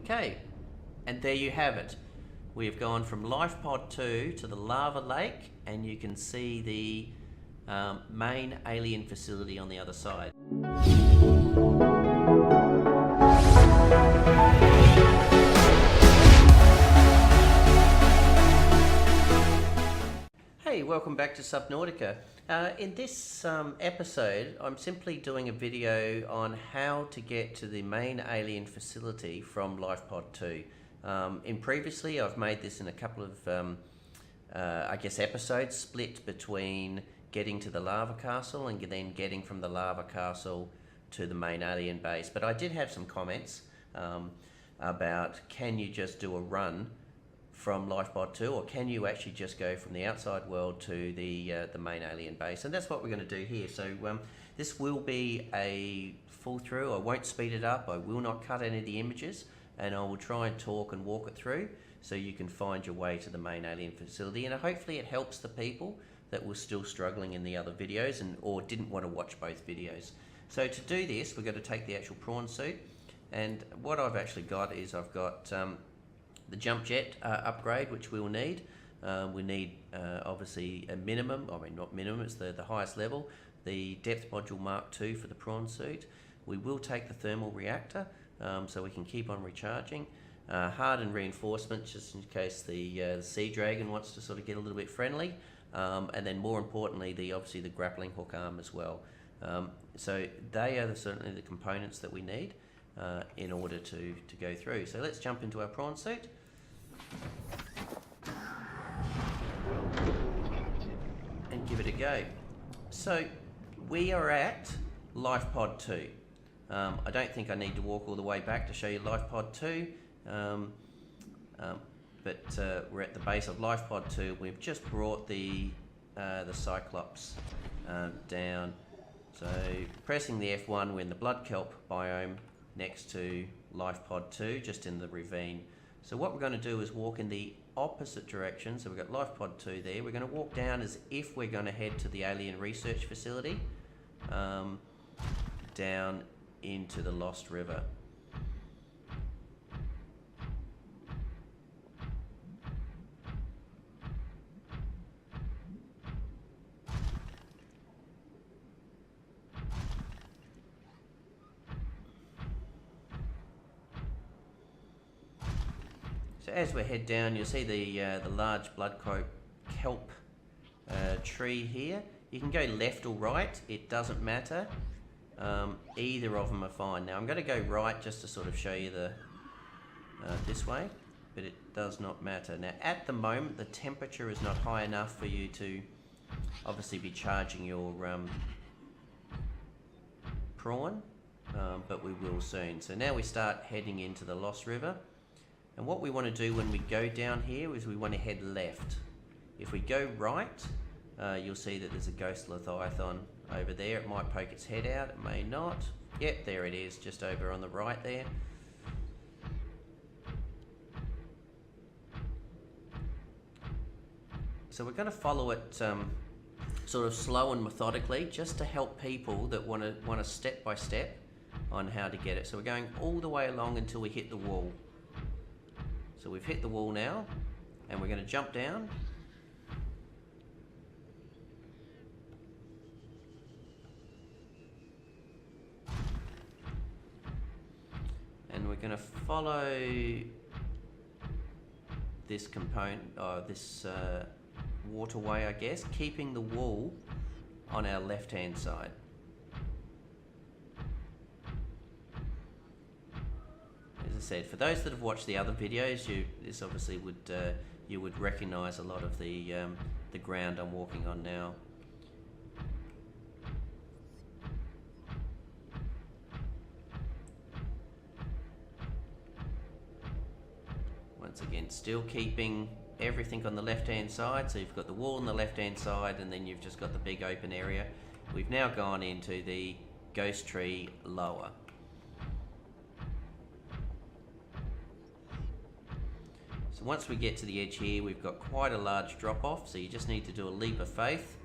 Okay, and there you have it. We have gone from Lifepod 2 to the lava lake, and you can see the main alien facility on the other side. Hey, welcome back to Subnautica. In this episode, I'm simply doing a video on how to get to the main alien facility from Lifepod 2. Previously, I've made this in a couple of, episodes split between getting to the lava castle and then getting from the lava castle to the main alien base. But I did have some comments about, can you just do a run from Lifepod 2, or can you actually just go from the outside world to the main alien base? And that's what we're going to do here. So this will be a full through. I won't speed it up. I will not cut any of the images, and I will try and talk and walk it through so you can find your way to the main alien facility. And hopefully it helps the people that were still struggling in the other videos or didn't want to watch both videos. So to do this, we're going to take the actual prawn suit, and what I've actually got is I've got the jump jet upgrade, which we'll need. We need obviously a minimum, not minimum, it's the highest level, the depth module Mark II for the prawn suit. We will take the thermal reactor so we can keep on recharging. Hardened reinforcement, just in case the sea dragon wants to sort of get a little bit friendly. And then more importantly, obviously the grappling hook arm as well. So they are certainly the components that we need in order to go through. So let's jump into our prawn suit. And give it a go. So we are at Lifepod 2. I don't think I need to walk all the way back to show you Lifepod 2, but we're at the base of Lifepod 2. We've just brought the Cyclops down. So pressing the F1, we're in the blood kelp biome next to Lifepod 2, just in the ravine. So what we're going to do is walk in the opposite direction. So we've got Lifepod 2 there. We're going to walk down as if we're going to head to the alien research facility, down into the Lost River. So as we head down, you'll see the large blood kelp tree here. You can go left or right, it doesn't matter. Either of them are fine. Now I'm going to go right just to sort of show you this way, but it does not matter. Now at the moment the temperature is not high enough for you to obviously be charging your prawn, but we will soon. So now we start heading into the Lost River. And what we want to do when we go down here is we want to head left. If we go right, you'll see that there's a ghost Leviathan over there. It might poke its head out, it may not. Yep, there it is, just over on the right there. So we're going to follow it sort of slow and methodically, just to help people that want to step by step on how to get it. So we're going all the way along until we hit the wall. So we've hit the wall now, and we're going to jump down. And we're going to follow this component, this waterway, I guess, keeping the wall on our left-hand side. As I said, for those that have watched the other videos, this obviously would you would recognise a lot of the ground I'm walking on now. Once again, still keeping everything on the left-hand side. So you've got the wall on the left-hand side, and then you've just got the big open area. We've now gone into the ghost tree lower. So once we get to the edge here, we've got quite a large drop off, so you just need to do a leap of faith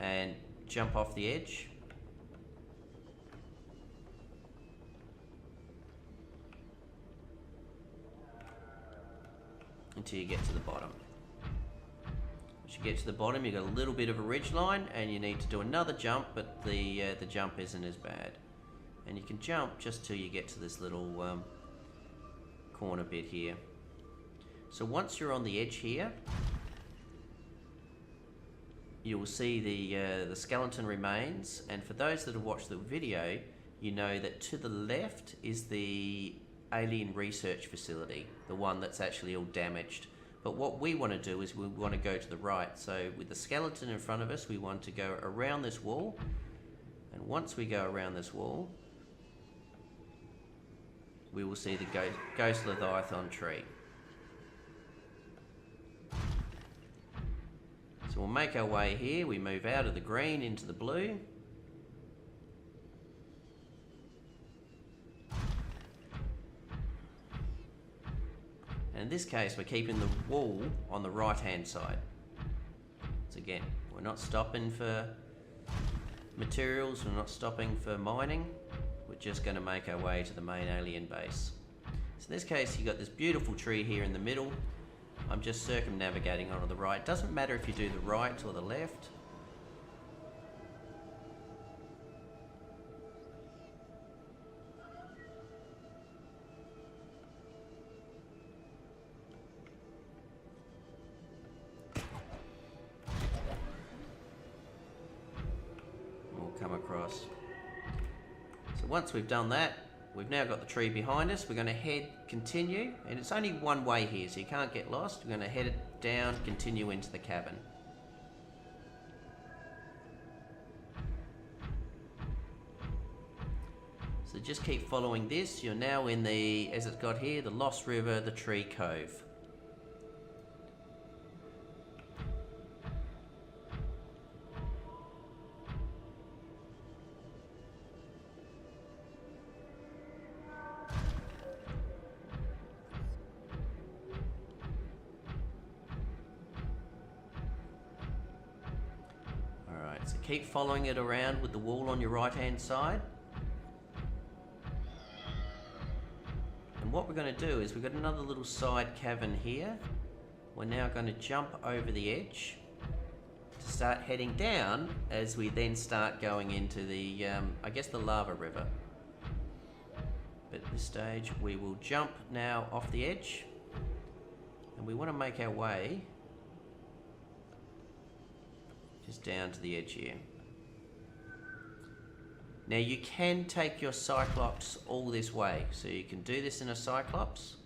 and jump off the edge. until you get to the bottom. Once you get to the bottom, you've got a little bit of a ridge line, and you need to do another jump, but the jump isn't as bad. And you can jump just till you get to this little corner bit here. So once you're on the edge here, you will see the skeleton remains, and for those that have watched the video, you know that to the left is the Alien Research Facility, the one that's actually all damaged. But what we want to do is we want to go to the right. So with the skeleton in front of us, we want to go around this wall, and once we go around this wall, we will see the Ghost Leviathan tree. So we'll make our way here, we move out of the green into the blue. And in this case, we're keeping the wall on the right hand side. So again, we're not stopping for materials, we're not stopping for mining, we're just going to make our way to the main alien base. So in this case, you've got this beautiful tree here in the middle. I'm just circumnavigating onto the right. It doesn't matter if you do the right or the left. We'll come across. So once we've done that, we've now got the tree behind us. We're going to continue, and it's only one way here, so you can't get lost. We're going to head it down, continue into the cabin. So just keep following this. You're now in the, as it's got here, the Lost River, the Tree Cove. So keep following it around with the wall on your right hand side. And what we're going to do is we've got another little side cavern here. We're now going to jump over the edge to start heading down as we then start going into the, I guess the lava river. But at this stage we will jump now off the edge, and we want to make our way just down to the edge here. Now you can take your Cyclops all this way, so you can do this in a Cyclops.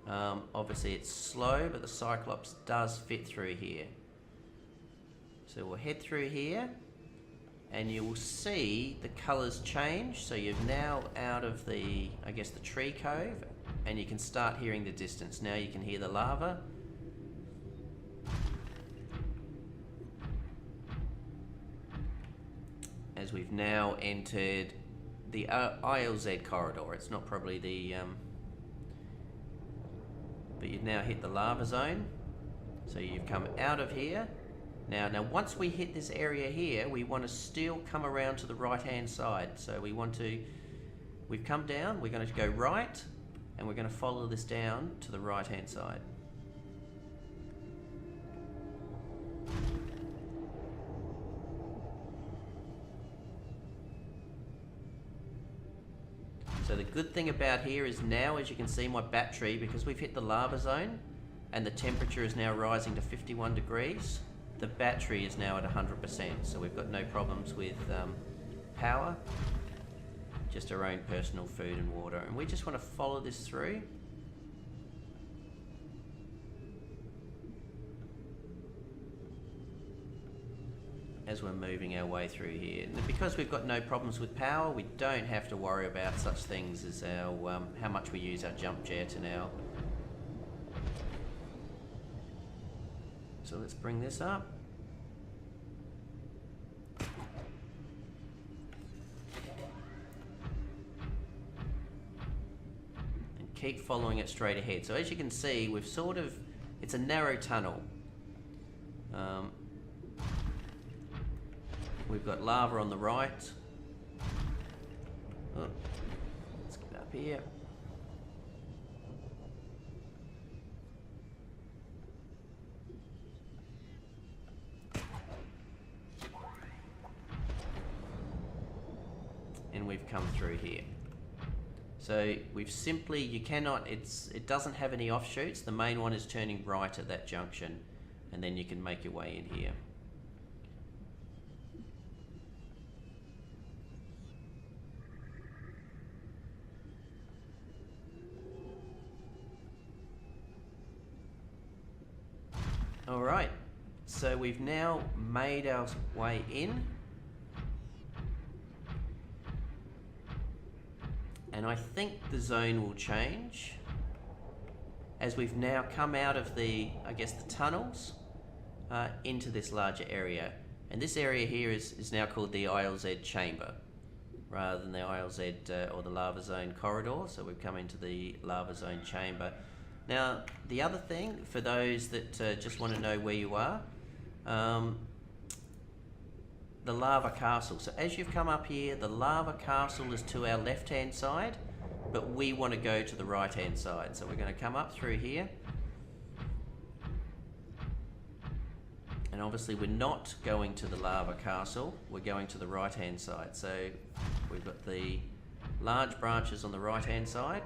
Obviously it's slow, but the Cyclops does fit through here. So we'll head through here, and you will see the colours change. So you're now out of the, I guess, the tree cove, and you can start hearing the distance. Now you can hear the lava. As we've now entered the ILZ corridor. It's not probably the, but you've now hit the lava zone. So you've come out of here. Now once we hit this area here, we want to still come around to the right hand side. So we've come down, we're going to go right, and we're going to follow this down to the right hand side. So the good thing about here is now, as you can see, my battery, because we've hit the lava zone and the temperature is now rising to 51 degrees, the battery is now at 100%. So we've got no problems with power, just our own personal food and water. And we just want to follow this through. As we're moving our way through here. And because we've got no problems with power, we don't have to worry about such things as our how much we use our jump jet and our... So let's bring this up. And keep following it straight ahead. So as you can see, we've sort of, it's a narrow tunnel. We've got lava on the right. Oh, let's get up here. come through here. So we've simply, it doesn't have any offshoots. The main one is turning right at that junction, and then you can make your way in here. All right, so we've now made our way in. And I think the zone will change as we've now come out of the, I guess, the tunnels into this larger area. And this area here is now called the ILZ chamber rather than the ILZ or the lava zone corridor. So we've come into the lava zone chamber. Now, the other thing, for those that just want to know where you are, the lava castle. So as you've come up here, the lava castle is to our left-hand side, but we want to go to the right-hand side. So we're going to come up through here. And obviously we're not going to the lava castle, we're going to the right-hand side. So we've got the large branches on the right-hand side,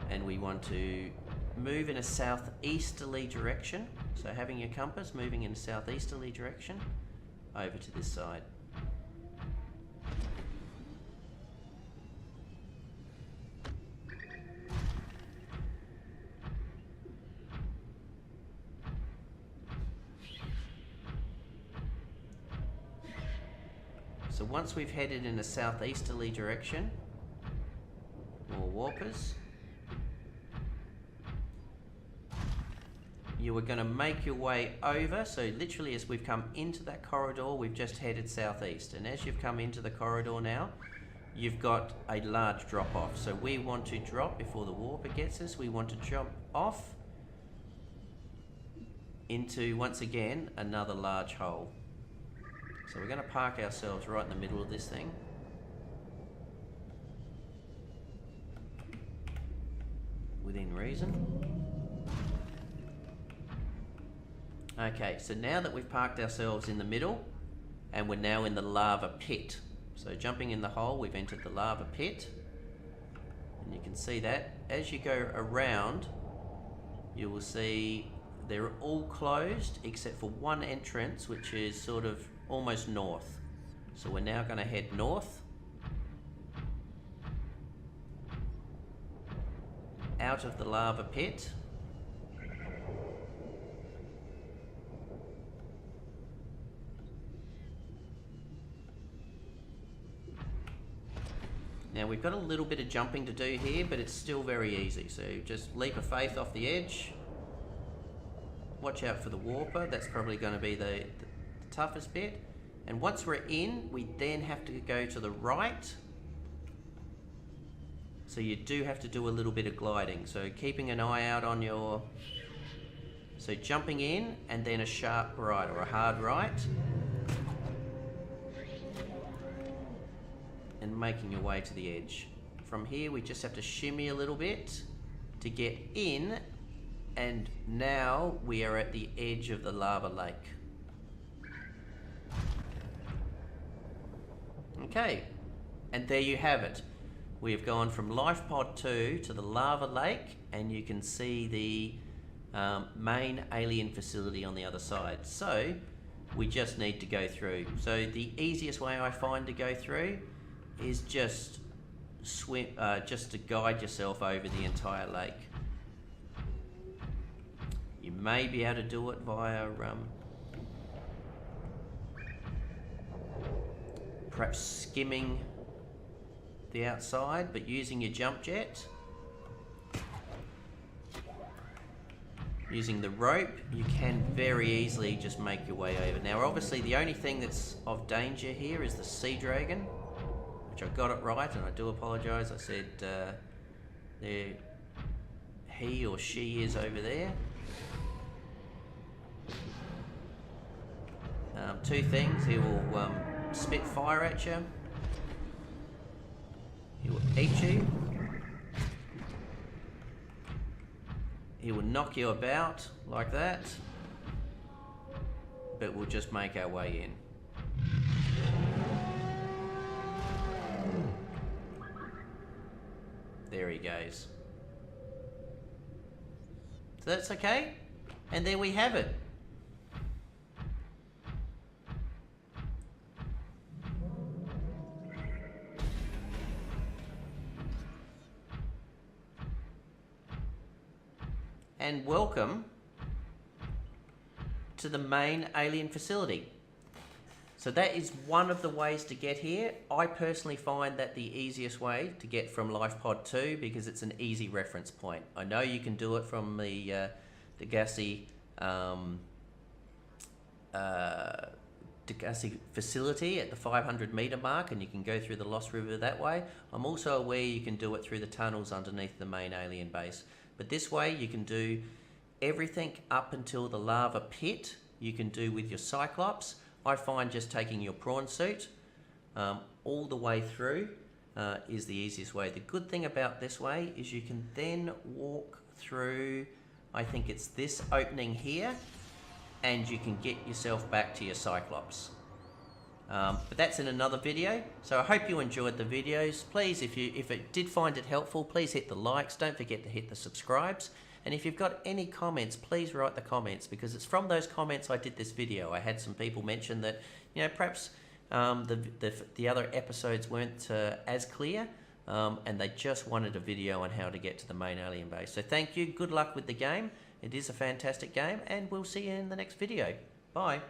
and we want to move in a southeasterly direction. So having your compass, moving in a southeasterly direction over to this side. So once we've headed in a southeasterly direction, more warpers, you are going to make your way over. So literally as we've come into that corridor, we've just headed southeast, and as you've come into the corridor now, you've got a large drop off. So we want to drop before the warper gets us. We want to jump off into, once again, another large hole. So we're going to park ourselves right in the middle of this thing. Within reason. Okay, so now that we've parked ourselves in the middle, and we're now in the lava pit. So jumping in the hole, we've entered the lava pit. And you can see that as you go around, you will see they're all closed except for one entrance, which is sort of almost north. So we're now going to head north, out of the lava pit. Now we've got a little bit of jumping to do here, but it's still very easy. So just leap of faith off the edge. Watch out for the warper, that's probably going to be the toughest bit. And once we're in, we then have to go to the right. So you do have to do a little bit of gliding. So keeping an eye out on your... So jumping in and then a sharp right or a hard right. And making your way to the edge. From here we just have to shimmy a little bit to get in, and now we are at the edge of the lava lake. Okay, and there you have it. We have gone from Lifepod 2 to the lava lake, and you can see the main alien facility on the other side. So we just need to go through. So the easiest way I find to go through is just swim, just to guide yourself over the entire lake. You may be able to do it via perhaps skimming the outside, but using your jump jet, using the rope, you can very easily just make your way over. Now obviously the only thing that's of danger here is the sea dragon, which I got it right, and I do apologise. I said there he or she is over there. Two things: he will spit fire at you, he will eat you, he will knock you about like that, but we'll just make our way in. There he goes. So that's okay. And there we have it. And welcome to the main alien facility. So that is one of the ways to get here. I personally find that the easiest way to get from Lifepod 2 because it's an easy reference point. I know you can do it from the Degassi facility at the 500 meter mark, and you can go through the Lost River that way. I'm also aware you can do it through the tunnels underneath the main alien base. But this way you can do everything up until the lava pit you can do with your Cyclops. I find just taking your prawn suit all the way through is the easiest way. The good thing about this way is you can then walk through, I think it's this opening here, and you can get yourself back to your Cyclops. But that's in another video. So I hope you enjoyed the videos. Please, if it did find it helpful, please hit the likes. Don't forget to hit the subscribes. And if you've got any comments, please write the comments, because it's from those comments I did this video. I had some people mention that, you know, perhaps the other episodes weren't as clear, and they just wanted a video on how to get to the main alien base. So thank you. Good luck with the game. It is a fantastic game, and we'll see you in the next video. Bye.